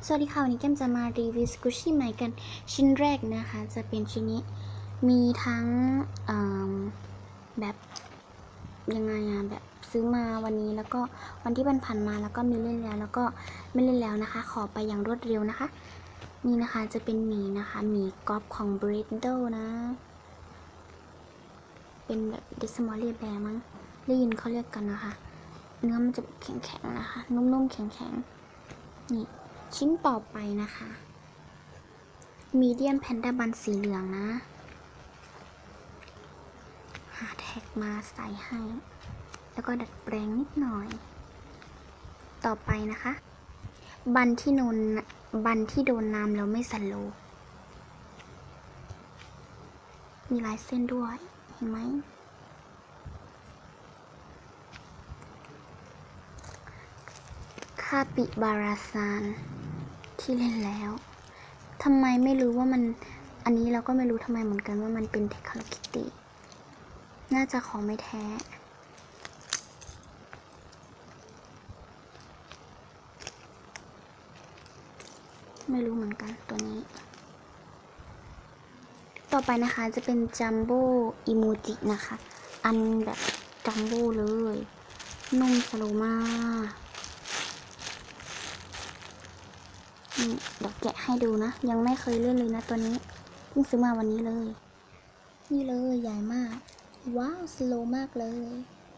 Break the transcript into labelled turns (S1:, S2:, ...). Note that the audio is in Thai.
S1: สวัสดีค่ะวันนี้แก้มจะมารีวิวสกูชี่ใหม่กันชิ้นแรกนะคะจะเป็นชิ้นนี้มีทั้งแบบยังไงแบบซื้อมาวันนี้แล้วก็วันที่ผ่านมาแล้วก็มีเล่นแล้วก็ไม่เล่นแล้วนะคะขอไปอย่างรวดเร็วนะคะนี่นะคะจะเป็นหมีนะคะหมีก๊อปของ b r e d d o นะเป็นแบบเดสมอลเลียแบร์มั้งได้ยินเขาเรียกกันนะคะเนื้อมันจะแข็งๆนะคะนุ่มๆแข็งๆนี่ชิ้นต่อไปนะคะมีเดียมแพนด้าบันสีเหลืองนะหาแท็กมาใส่ให้แล้วก็ดัดแปลงนิดหน่อยต่อไปนะคะบันที่โดนน้ำแล้วไม่สโลว์มีลายเส้นด้วยเห็นไหมคาปิบาราซานที่เล่นแล้วทำไมไม่รู้ว่ามันอันนี้เราก็ไม่รู้ทำไมเหมือนกันว่ามันเป็นเทคโนโลยีน่าจะของไม่แท้ไม่รู้เหมือนกันตัวนี้ต่อไปนะคะจะเป็นจัมโบ้อิโมจินะคะอันแบบจัมโบ้เลยนุ่มสโลว์มากเดี๋ยวแกะให้ดูนะยังไม่เคยเล่นเลยนะตัวนี้เพิ่งซื้อมาวันนี้เลยนี่เลยใหญ่มากว้าวสโลว์มากเลย